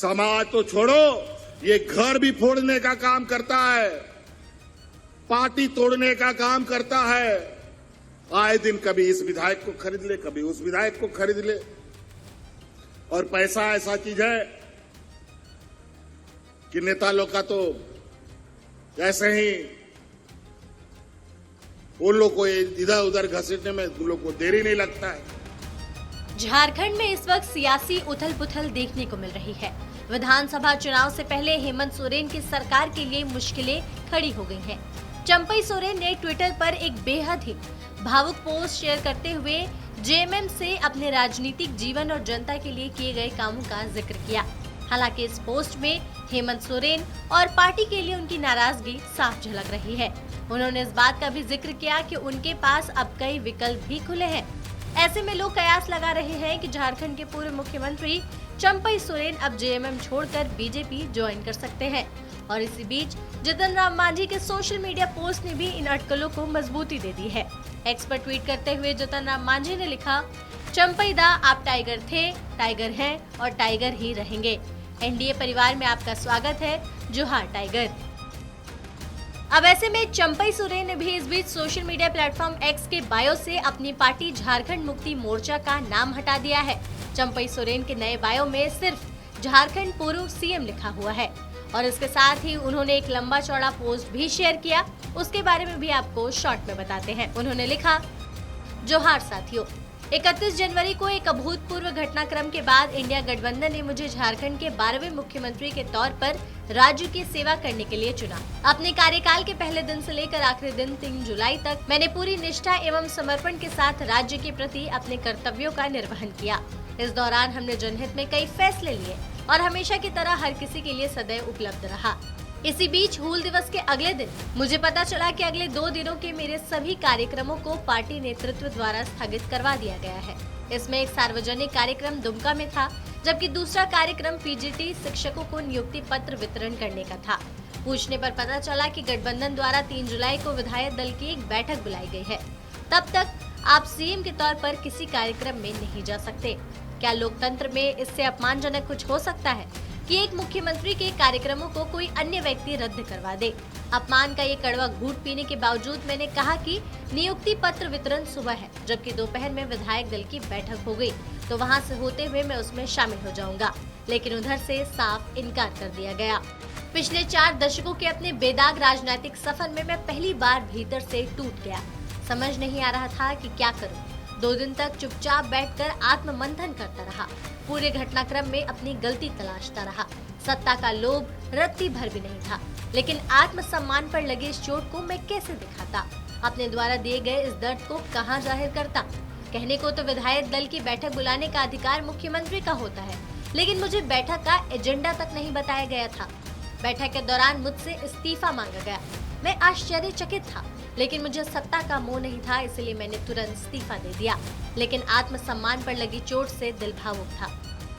समाज तो छोड़ो, ये घर भी फोड़ने का काम करता है, पार्टी तोड़ने का काम करता है। आए दिन कभी इस विधायक को खरीद ले, कभी उस विधायक को खरीद ले। और पैसा ऐसा चीज है कि नेता लोग का तो ऐसे ही उन लोग को इधर उधर घसीटने में उन लोग को देरी नहीं लगता है। झारखंड में इस वक्त सियासी उथल पुथल देखने को मिल रही है। विधानसभा चुनाव से पहले हेमंत सोरेन की सरकार के लिए मुश्किलें खड़ी हो गई हैं। चंपई सोरेन ने ट्विटर पर एक बेहद ही भावुक पोस्ट शेयर करते हुए जेएमएम से अपने राजनीतिक जीवन और जनता के लिए किए गए कामों का जिक्र किया। हालांकि इस पोस्ट में हेमंत सोरेन और पार्टी के लिए उनकी नाराजगी साफ झलक रही है। उन्होंने इस बात का भी जिक्र किया कि उनके पास अब कई विकल्प भी खुले हैं। ऐसे में लोग कयास लगा रहे हैं कि झारखंड के पूर्व मुख्यमंत्री चंपई सोरेन अब जेएमएम छोड़कर बीजेपी ज्वाइन कर सकते हैं। और इसी बीच जीतन राम मांझी के सोशल मीडिया पोस्ट ने भी इन अटकलों को मजबूती दे दी है। एक्स पर ट्वीट करते हुए जीतन राम मांझी ने लिखा, चंपई दा आप टाइगर थे, टाइगर हैं और टाइगर ही रहेंगे। एनडीए परिवार में आपका स्वागत है, जोहार टाइगर। अब ऐसे में चंपई सोरेन ने भी इस बीच सोशल मीडिया प्लेटफॉर्म एक्स के बायो से अपनी पार्टी झारखंड मुक्ति मोर्चा का नाम हटा दिया है। चंपई सोरेन के नए बायो में सिर्फ झारखंड पूर्व सीएम लिखा हुआ है और इसके साथ ही उन्होंने एक लंबा चौड़ा पोस्ट भी शेयर किया। उसके बारे में भी आपको शॉर्ट में बताते हैं। उन्होंने लिखा, जोहार साथियों, 31 जनवरी को एक अभूतपूर्व घटनाक्रम के बाद इंडिया गठबंधन ने मुझे झारखंड के 12वें मुख्यमंत्री के तौर पर राज्य की सेवा करने के लिए चुना। अपने कार्यकाल के पहले दिन से लेकर आखिरी दिन 3 जुलाई तक मैंने पूरी निष्ठा एवं समर्पण के साथ राज्य के प्रति अपने कर्तव्यों का निर्वहन किया। इस दौरान हमने जनहित में कई फैसले लिए और हमेशा की तरह हर किसी के लिए सदैव उपलब्ध रहा। इसी बीच हूल दिवस के अगले दिन मुझे पता चला कि अगले 2 दिनों के मेरे सभी कार्यक्रमों को पार्टी नेतृत्व द्वारा स्थगित करवा दिया गया है। इसमें एक सार्वजनिक कार्यक्रम दुमका में था, जबकि दूसरा कार्यक्रम पीजीटी शिक्षकों को नियुक्ति पत्र वितरण करने का था। पूछने पर पता चला कि गठबंधन द्वारा 3 जुलाई को विधायक दल की एक बैठक बुलाई गई है। तब तक आप सीएम के तौर पर किसी कार्यक्रम में नहीं जा सकते। क्या लोकतंत्र में इससे अपमानजनक कुछ हो सकता है कि एक मुख्यमंत्री के कार्यक्रमों को कोई अन्य व्यक्ति रद्द करवा दे? अपमान का ये कड़वा घूंट पीने के बावजूद मैंने कहा कि नियुक्ति पत्र वितरण सुबह है, जबकि दोपहर में विधायक दल की बैठक हो गई, तो वहां से होते हुए मैं उसमें शामिल हो जाऊंगा। लेकिन उधर से साफ इनकार कर दिया गया। पिछले 4 दशकों के अपने बेदाग राजनीतिक सफर में मैं पहली बार भीतर से टूट गया। समझ नहीं आ रहा था कि क्या करूं। 2 दिन तक चुपचाप बैठकर आत्म मंथन करता रहा। पूरे घटनाक्रम में अपनी गलती तलाशता रहा। सत्ता का लोभ रत्ती भर भी नहीं था, लेकिन आत्मसम्मान पर लगे इस चोट को मैं कैसे दिखाता? अपने द्वारा दिए गए इस दर्द को कहां जाहिर करता? कहने को तो विधायक दल की बैठक बुलाने का अधिकार मुख्यमंत्री का होता है, लेकिन मुझे बैठक का एजेंडा तक नहीं बताया गया था। बैठक के दौरान मुझसे इस्तीफा मांगा गया। मैं आश्चर्यचकित था, लेकिन मुझे सत्ता का मोह नहीं था, इसलिए मैंने तुरंत इस्तीफा दे दिया। लेकिन आत्मसम्मान पर लगी चोट से दिल भावुक था।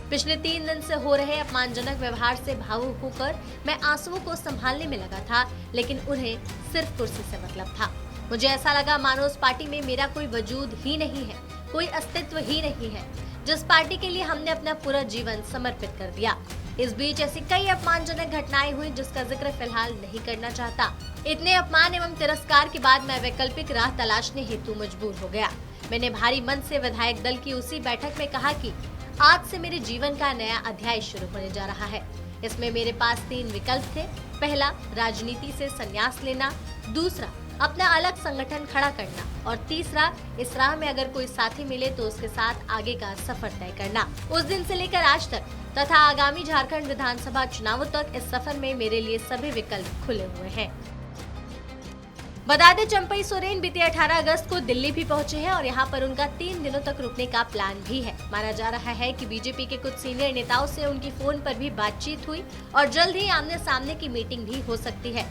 पिछले 3 दिन से हो रहे अपमानजनक व्यवहार से भावुक होकर मैं आंसुओं को संभालने में लगा था, लेकिन उन्हें सिर्फ कुर्सी से मतलब था। मुझे ऐसा लगा मानो उस पार्टी में मेरा कोई वजूद ही नहीं है, कोई अस्तित्व ही नहीं है, जिस पार्टी के लिए हमने अपना पूरा जीवन समर्पित कर दिया। इस बीच ऐसी कई अपमानजनक घटनाएं हुई जिसका जिक्र फिलहाल नहीं करना चाहता। इतने अपमान एवं तिरस्कार के बाद मैं वैकल्पिक राह तलाशने हेतु मजबूर हो गया। मैंने भारी मन से विधायक दल की उसी बैठक में कहा कि आज से मेरे जीवन का नया अध्याय शुरू होने जा रहा है। इसमें मेरे पास 3 विकल्प थे। पहला, राजनीति से संन्यास लेना। दूसरा, अपना अलग संगठन खड़ा करना। और तीसरा, इस राह में अगर कोई साथी मिले तो उसके साथ आगे का सफर तय करना। उस दिन से लेकर आज तक तथा आगामी झारखंड विधानसभा चुनावों तक इस सफर में मेरे लिए सभी विकल्प खुले हुए हैं। बता दें, चंपई सोरेन बीते 18 अगस्त को दिल्ली भी पहुंचे हैं और यहां पर उनका 3 दिनों तक रुकने का प्लान भी है। माना जा रहा है कि बीजेपी के कुछ सीनियर नेताओं से उनकी फोन पर भी बातचीत हुई और जल्द ही आमने सामने की मीटिंग भी हो सकती है।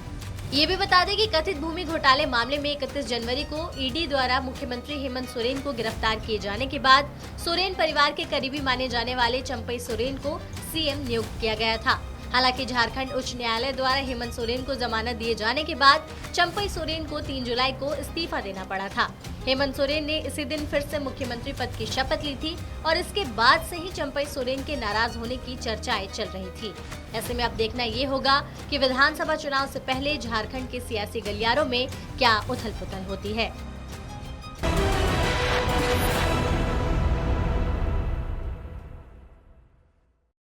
ये भी बता दें कि कथित भूमि घोटाले मामले में 31 जनवरी को ईडी द्वारा मुख्यमंत्री हेमंत सोरेन को गिरफ्तार किए जाने के बाद सोरेन परिवार के करीबी माने जाने वाले चंपई सोरेन को सीएम नियुक्त किया गया था। हालांकि झारखंड उच्च न्यायालय द्वारा हेमंत सोरेन को जमानत दिए जाने के बाद चंपई सोरेन को 3 जुलाई को इस्तीफा देना पड़ा था। हेमंत सोरेन ने इसी दिन फिर से मुख्यमंत्री पद की शपथ ली थी और इसके बाद से ही चंपई सोरेन के नाराज होने की चर्चाएं चल रही थी। ऐसे में अब देखना ये होगा कि विधानसभा चुनाव से पहले झारखंड के सियासी गलियारों में क्या उथल-पुथल होती है।